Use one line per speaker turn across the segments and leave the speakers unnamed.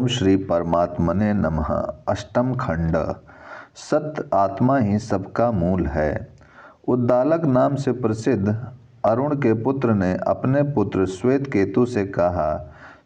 ओम श्री परमात्मने नमः। अष्टम खंड। सत्य आत्मा ही सबका मूल है। उद्दालक नाम से प्रसिद्ध अरुण के पुत्र ने अपने पुत्र श्वेत केतु से कहा,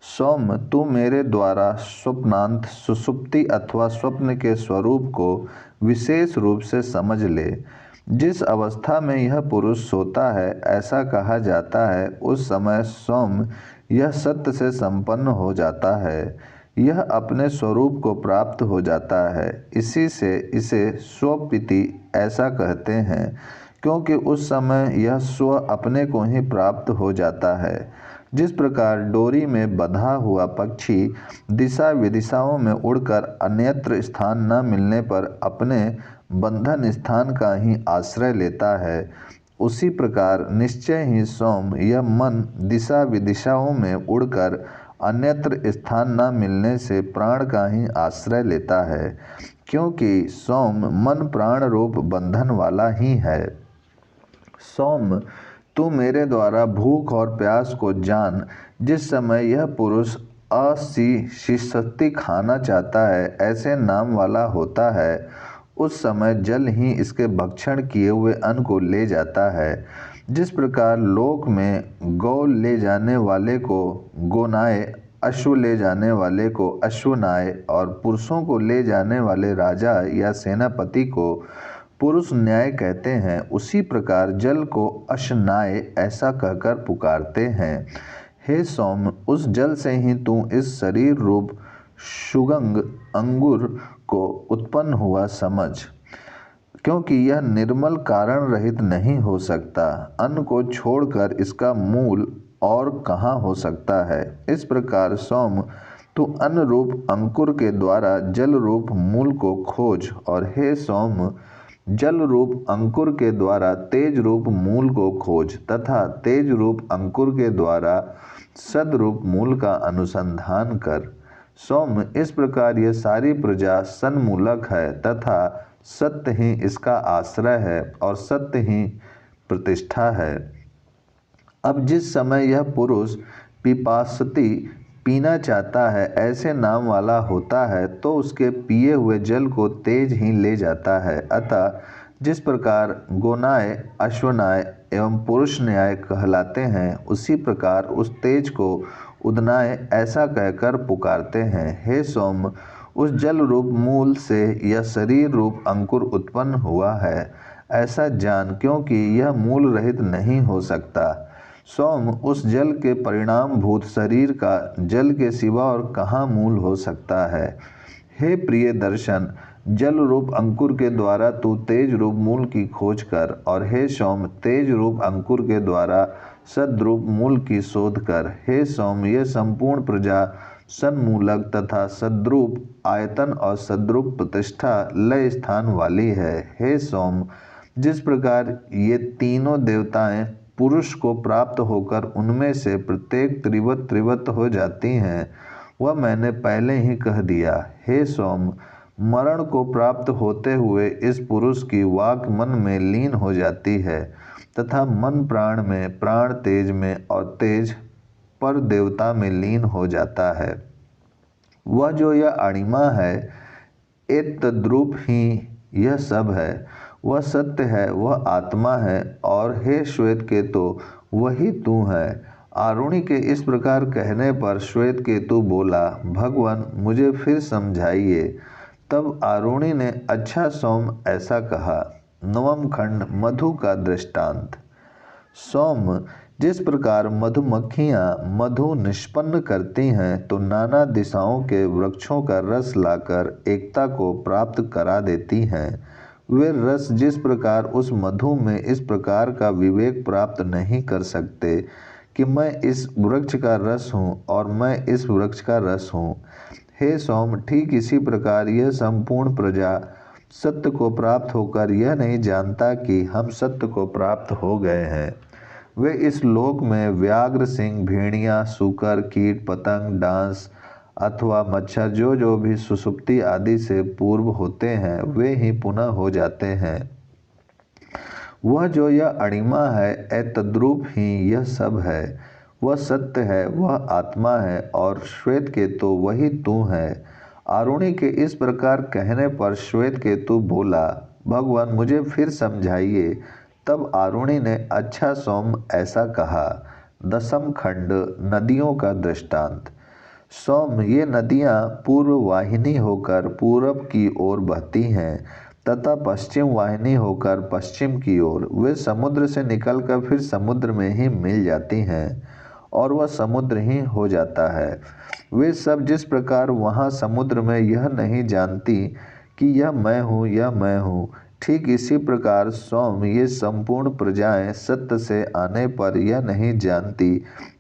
सौम्य, तू मेरे द्वारा स्वप्नांत सुषुप्ति अथवा स्वप्न के स्वरूप को विशेष रूप से समझ ले। जिस अवस्था में यह पुरुष सोता है, ऐसा कहा जाता है, उस समय सौम्य यह सत्य से संपन्न हो जाता है, यह अपने स्वरूप को प्राप्त हो जाता है। इसी से इसे स्वपिति ऐसा कहते हैं, क्योंकि उस समय यह स्व अपने को ही प्राप्त हो जाता है। जिस प्रकार डोरी में बंधा हुआ पक्षी दिशा विदिशाओं में उड़कर अन्यत्र स्थान न मिलने पर अपने बंधन स्थान का ही आश्रय लेता है, उसी प्रकार निश्चय ही सौम्य यह मन दिशा विदिशाओं में उड़कर अन्यत्र स्थान न मिलने से प्राण का ही आश्रय लेता है, क्योंकि सौम्य मन प्राण रूप बंधन वाला ही है। सौम्य, तू मेरे द्वारा भूख और प्यास को जान। जिस समय यह पुरुष अशिष्यति खाना चाहता है, ऐसे नाम वाला होता है, उस समय जल ही इसके भक्षण किए हुए अन्न को ले जाता है। जिस प्रकार लोक में गौ ले जाने वाले को गोनाय, अश्व ले जाने वाले को अश्वनाय और पुरुषों को ले जाने वाले राजा या सेनापति को पुरुष न्याय कहते हैं, उसी प्रकार जल को अशनाय ऐसा कहकर पुकारते हैं। हे सौम्य, उस जल से ही तू इस शरीर रूप सुगंग अंगुर को उत्पन्न हुआ समझ, क्योंकि यह निर्मल कारण रहित नहीं हो सकता। अन्न को छोड़कर इसका मूल और कहाँ हो सकता है। इस प्रकार सौम्य, तू अन्न रूप अंकुर के द्वारा जल रूप मूल को खोज, और हे सौम्य, जल रूप अंकुर के द्वारा तेज रूप मूल को खोज, तथा तेज रूप अंकुर के द्वारा सदरूप मूल का अनुसंधान कर। सौम्य, इस प्रकार यह सारी प्रजा सन्मूलक है, तथा सत्य ही इसका आश्रय है और सत्य ही प्रतिष्ठा है। अब जिस समय यह पुरुष पिपासति पीना चाहता है, ऐसे नाम वाला होता है, तो उसके पिए हुए जल को तेज ही ले जाता है। अतः जिस प्रकार गोनाय, अश्वनाय एवं पुरुष न्याय कहलाते हैं, उसी प्रकार उस तेज को उदनाय ऐसा कहकर पुकारते हैं। हे सौम्य, उस जल रूप मूल से यह शरीर रूप अंकुर उत्पन्न हुआ है, ऐसा जान, क्योंकि यह मूल रहित नहीं हो सकता। सौम्य, उस जल के परिणाम भूत शरीर का जल के सिवा और कहाँ मूल हो सकता है। हे प्रिय दर्शन, जल रूप अंकुर के द्वारा तू तेज रूप मूल की खोज कर, और हे सौम्य, तेज रूप अंकुर के द्वारा सद्रूप मूल की शोध कर। हे सौम्य, यह संपूर्ण प्रजा सन्मूलक तथा सद्रूप आयतन और सद्रूप प्रतिष्ठा लय स्थान वाली है। हे सौम्य, जिस प्रकार ये तीनों देवताएं पुरुष को प्राप्त होकर उनमें से प्रत्येक त्रिवत त्रिवत हो जाती हैं, वह मैंने पहले ही कह दिया। हे सौम्य, मरण को प्राप्त होते हुए इस पुरुष की वाक मन में लीन हो जाती है, तथा मन प्राण में, प्राण तेज में, और तेज पर देवता में लीन हो जाता है। वह जो यह अणिमा है, एतद्रूप ही यह सब है, वह सत्य है, वह आत्मा है, और हे श्वेत केतु, वही तू है। आरुणि के इस प्रकार कहने पर श्वेत केतु बोला, भगवान, मुझे फिर समझाइए। तब आरुणि ने, अच्छा सौम्य, ऐसा कहा। नवम खंड, मधु का दृष्टांत। सौम्य, जिस प्रकार मधुमक्खियाँ मधु निष्पन्न करती हैं, तो नाना दिशाओं के वृक्षों का रस लाकर एकता को प्राप्त करा देती हैं, वे रस जिस प्रकार उस मधु में इस प्रकार का विवेक प्राप्त नहीं कर सकते कि मैं इस वृक्ष का रस हूँ और मैं इस वृक्ष का रस हूँ। हे सौम्य, ठीक इसी प्रकार यह संपूर्ण प्रजा सत्य को प्राप्त होकर यह नहीं जानता कि हम सत्य को प्राप्त हो गए हैं। वे इस लोक में व्याघ्र, सिंह, भेड़िया, सूकर, कीट, पतंग, डांस अथवा मच्छर जो भी सुषुप्ति आदि से पूर्व होते हैं, वे ही पुनः हो जाते हैं। वह जो यह अणिमा है, एतद्रूप ही यह सब है। वह सत्य है, वह आत्मा है और श्वेत केतु वही तू है। आरुणि के इस प्रकार कहने पर श्वेत केतु बोला, भगवान मुझे फिर समझाइए। तब आरुणि ने, अच्छा सौम्य, ऐसा कहा। दसम खंड, नदियों का दृष्टांत। सौम्य, ये नदियाँ पूर्व वाहिनी होकर पूरब की ओर बहती हैं तथा पश्चिम वाहिनी होकर पश्चिम की ओर। वे समुद्र से निकलकर फिर समुद्र में ही मिल जाती हैं और वह समुद्र ही हो जाता है। वे सब जिस प्रकार वहाँ समुद्र में यह नहीं जानती कि यह मैं हूँ, यह मैं हूँ, ठीक इसी प्रकार सौम्य, ये संपूर्ण प्रजाएं सत्य से आने पर यह नहीं जानती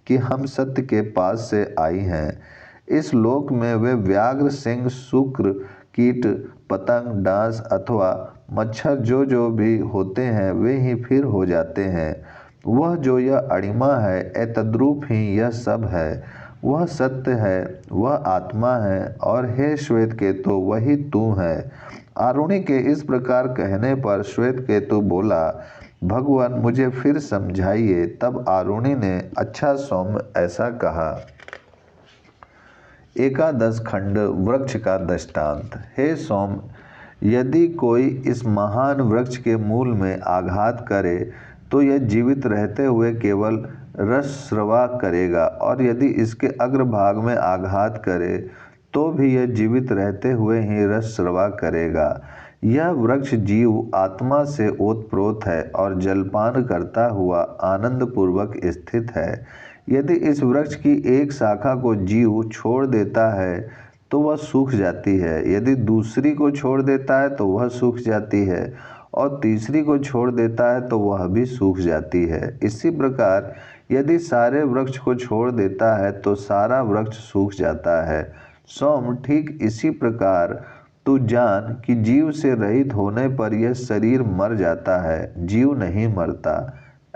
कि हम सत्य के पास से आई हैं। इस लोक में वे व्याघ्र, सिंह, शुक्र, कीट, पतंग, डांस अथवा मच्छर जो भी होते हैं वे ही फिर हो जाते हैं। वह जो यह अणिमा है, एतद्रूप ही यह सब है। वह सत्य है, वह आत्मा है और हे श्वेत केतु वही तू है। आरुणि के इस प्रकार कहने पर श्वेत केतु बोला, भगवान मुझे फिर समझाइए। तब आरुणि ने, अच्छा सौम्य, ऐसा कहा। एकादश खंड, वृक्ष का दृष्टांत। हे सौम्य, यदि कोई इस महान वृक्ष के मूल में आघात करे तो यह जीवित रहते हुए केवल रसस्रवा करेगा, और यदि इसके अग्रभाग में आघात करे तो भी यह जीवित रहते हुए ही रसस्रवा करेगा। यह वृक्ष जीव आत्मा से ओतप्रोत है और जलपान करता हुआ आनंद पूर्वक स्थित है। यदि इस वृक्ष की एक शाखा को जीव छोड़ देता है तो वह सूख जाती है, यदि दूसरी को छोड़ देता है तो वह सूख जाती है, और तीसरी को छोड़ देता है तो वह भी सूख जाती है। इसी प्रकार यदि सारे वृक्ष को छोड़ देता है तो सारा वृक्ष सूख जाता है। सौम्य, ठीक इसी प्रकार तू जान कि जीव से रहित होने पर यह शरीर मर जाता है, जीव नहीं मरता।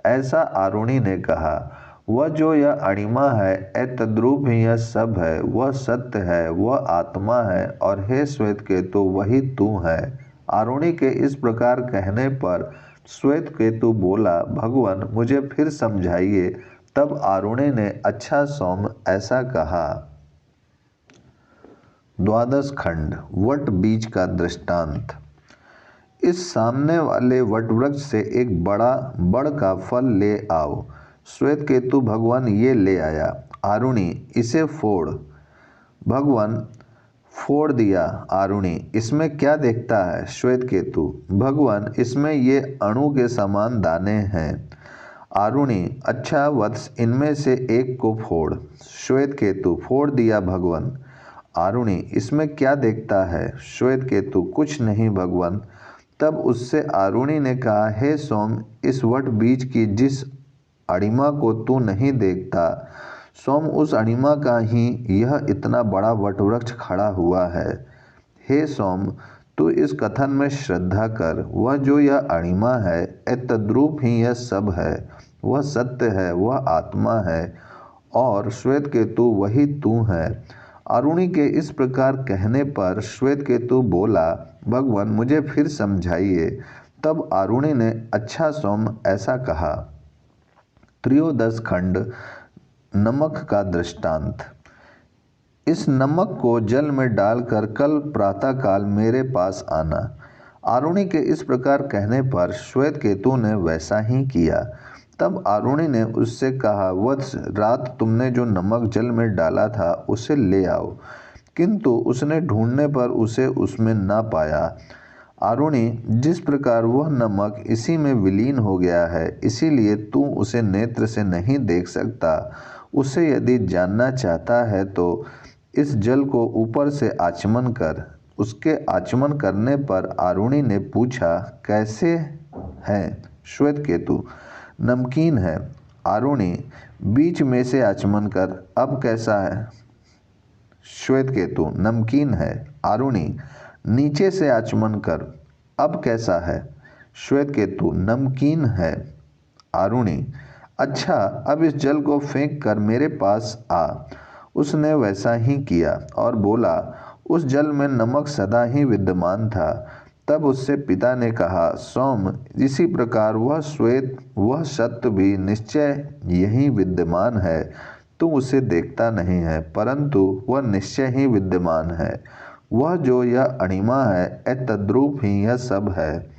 ऐसा आरुणि ने कहा। वह जो यह अणिमा है, एतद्रूप ही यह सब है। वह सत्य है, वह आत्मा है और हे श्वेत केतु वही तू है। आरुणि के इस प्रकार कहने पर श्वेत केतु बोला, भगवान मुझे फिर समझाइए। तब आरुणि ने, अच्छा सौम्य, ऐसा कहा। द्वादश खंड, वट बीज का दृष्टांत। इस सामने वाले वटवृक्ष से एक बड़ा बड़ का फल ले आओ। श्वेत केतु, भगवान ये ले आया। आरुणि, इसे फोड़। भगवान, फोड़ दिया। आरुणि, इसमें क्या देखता है? श्वेत केतु, भगवान इसमें ये अणु के समान दाने हैं। आरुणि, अच्छा वत्स, इनमें से एक को फोड़। श्वेत केतु, फोड़ दिया भगवान। आरुणि, इसमें क्या देखता है? श्वेत केतु, कुछ नहीं भगवान। तब उससे आरुणि ने कहा, हे सोम, इस वट बीज की जिस अणिमा को तू नहीं देखता, सोम, उस अणिमा का ही यह इतना बड़ा वटवृक्ष खड़ा हुआ है। हे सोम, तू इस कथन में श्रद्धा कर। वह जो यह अणिमा है, एतद्रूप ही यह सब है। वह सत्य है, वह आत्मा है और श्वेत केतु वही तू है। आरुणि के इस प्रकार कहने पर श्वेत केतु बोला, भगवान मुझे फिर समझाइए। तब आरुणि ने, अच्छा सोम, ऐसा कहा। त्रयोदश खंड, नमक का दृष्टांत। इस नमक को जल में डालकर कल प्रातःकाल मेरे पास आना। आरुणि के इस प्रकार कहने पर श्वेत केतु ने वैसा ही किया। तब आरुणि ने उससे कहा, वत्स, रात तुमने जो नमक जल में डाला था उसे ले आओ। किंतु उसने ढूंढने पर उसे उसमें ना पाया। आरुणि, जिस प्रकार वह नमक इसी में विलीन हो गया है, इसीलिए तू उसे नेत्र से नहीं देख सकता। उसे यदि जानना चाहता है तो इस जल को ऊपर से आचमन कर। उसके आचमन करने पर आरुणि ने पूछा, कैसे है? श्वेत केतु, नमकीन है। आरुणि, बीच में से आचमन कर। अब कैसा है? श्वेत केतु, नमकीन है। आरुणि, नीचे से आचमन कर। अब कैसा है? श्वेत केतु, नमकीन है। आरुणि, अच्छा, अब इस जल को फेंक कर मेरे पास आ। उसने वैसा ही किया और बोला, उस जल में नमक सदा ही विद्यमान था। तब उससे पिता ने कहा, सौम, इसी प्रकार वह श्वेत, वह सत्य भी निश्चय यही विद्यमान है। तू उसे देखता नहीं है, परंतु वह निश्चय ही विद्यमान है। वह जो यह अणिमा है, तद्रूप ही यह सब है।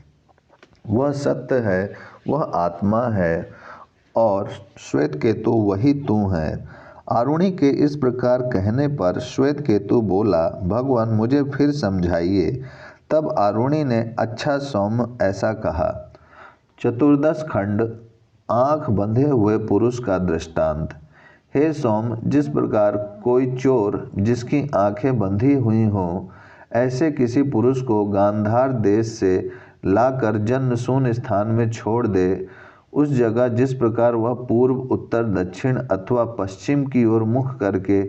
वह सत्य है, वह आत्मा है, और श्वेत केतु वही तू है। आरुणि के इस प्रकार कहने पर श्वेत केतु बोला, भगवान मुझे फिर समझाइए। तब आरुणि ने, अच्छा सौम्य, ऐसा कहा। चतुर्दश खंड, आँख बंधे हुए पुरुष का दृष्टांत। हे सौम्य, जिस प्रकार कोई चोर जिसकी आंखें बंधी हुई हों, ऐसे किसी पुरुष को गांधार देश से लाकर जन्मशून्य स्थान में छोड़ दे, उस जगह जिस प्रकार वह पूर्व, उत्तर, दक्षिण अथवा पश्चिम की ओर मुख करके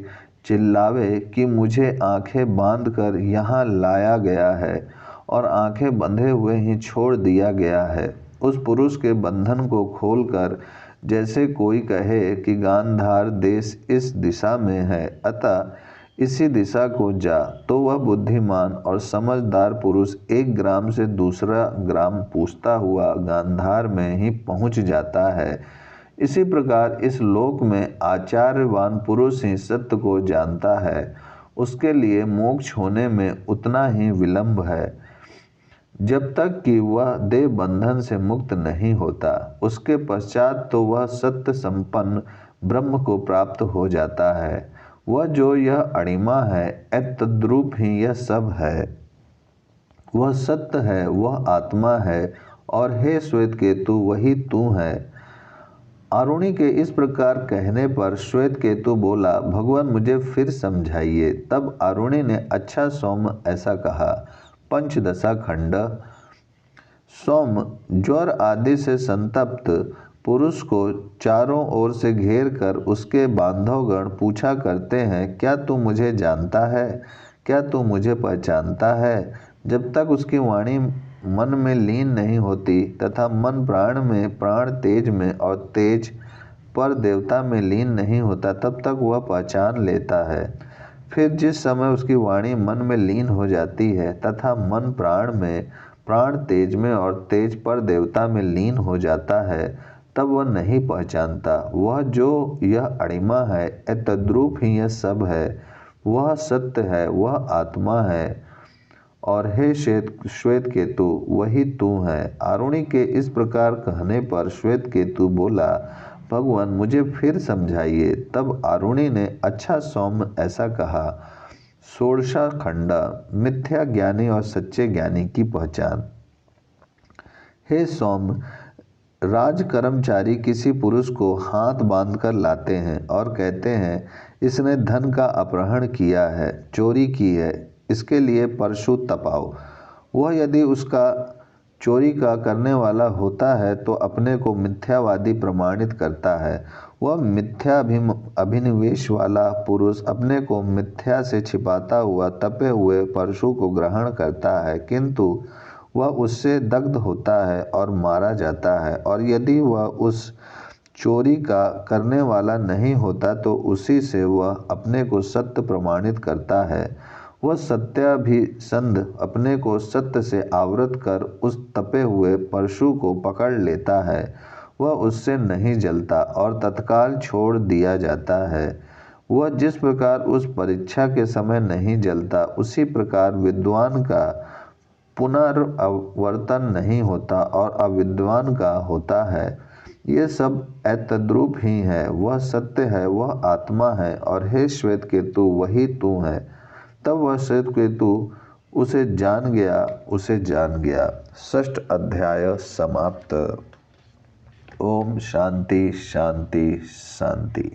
चिल्लावे कि मुझे आंखें बांधकर यहाँ लाया गया है और आंखें बंधे हुए ही छोड़ दिया गया है, उस पुरुष के बंधन को खोलकर जैसे कोई कहे कि गांधार देश इस दिशा में है, अतः इसी दिशा को जा, तो वह बुद्धिमान और समझदार पुरुष एक ग्राम से दूसरा ग्राम पूछता हुआ गांधार में ही पहुंच जाता है। इसी प्रकार इस लोक में आचार्यवान पुरुष ही सत्य को जानता है। उसके लिए मोक्ष होने में उतना ही विलंब है जब तक कि वह देह बंधन से मुक्त नहीं होता। उसके पश्चात तो वह सत्य संपन्न ब्रह्म को प्राप्त हो जाता है। वह जो यह अणिमा है, तद्रूप ही यह सब है। वह सत्य है, वह आत्मा है, और हे श्वेत केतु वही तू है। आरुणि के इस प्रकार कहने पर श्वेत केतु बोला, भगवान मुझे फिर समझाइए। तब आरुणि ने, अच्छा सौम्य, ऐसा कहा। पंचदशा खंड। सौम्य, ज्वर आदि से संतप्त पुरुष को चारों ओर से घेर कर उसके बांधवगण पूछा करते हैं, क्या तू मुझे जानता है? क्या तू मुझे पहचानता है? जब तक उसकी वाणी मन में लीन नहीं होती तथा मन प्राण में, प्राण तेज में और तेज पर देवता में लीन नहीं होता, तब तक वह पहचान लेता है। फिर जिस समय उसकी वाणी मन में लीन हो जाती है तथा मन प्राण में, प्राण तेज में और तेज पर देवता में लीन हो जाता है, तब वह नहीं पहचानता। वह जो यह अणिमा है, तद्रूप ही यह सब है। वह सत्य है, वह आत्मा है, और हे श्वेत केतु वही तू है। आरुणि के इस प्रकार कहने पर श्वेत केतु बोला, भगवान मुझे फिर समझाइए। तब आरुणि ने, अच्छा सौम्य, ऐसा कहा। षोडशा खंड, मिथ्या ज्ञानी और सच्चे ज्ञानी की पहचान। हे सौम्य, राज कर्मचारी किसी पुरुष को हाथ बांधकर लाते हैं और कहते हैं, इसने धन का अपहरण किया है, चोरी की है, इसके लिए परशु तपाओ। वह यदि उसका चोरी का करने वाला होता है तो अपने को मिथ्यावादी प्रमाणित करता है। वह मिथ्या अभिनिवेश वाला पुरुष अपने को मिथ्या से छिपाता हुआ तपे हुए परशु को ग्रहण करता है, किंतु वह उससे दग्ध होता है और मारा जाता है। और यदि वह उस चोरी का करने वाला नहीं होता तो उसी से वह अपने को सत्य प्रमाणित करता है। वह सत्याभिसंध अपने को सत्य से आवृत कर उस तपे हुए परशु को पकड़ लेता है। वह उससे नहीं जलता और तत्काल छोड़ दिया जाता है। वह जिस प्रकार उस परीक्षा के समय नहीं जलता, उसी प्रकार विद्वान का पुनरावर्तन नहीं होता और अविद्वान का होता है। ये सब तद्रूप ही है। वह सत्य है, वह आत्मा है, और हे श्वेत केतु वही तू है। तब वह श्वेत केतु उसे जान गया। षष्ठ अध्याय समाप्त। ओम शांति शांति शांति।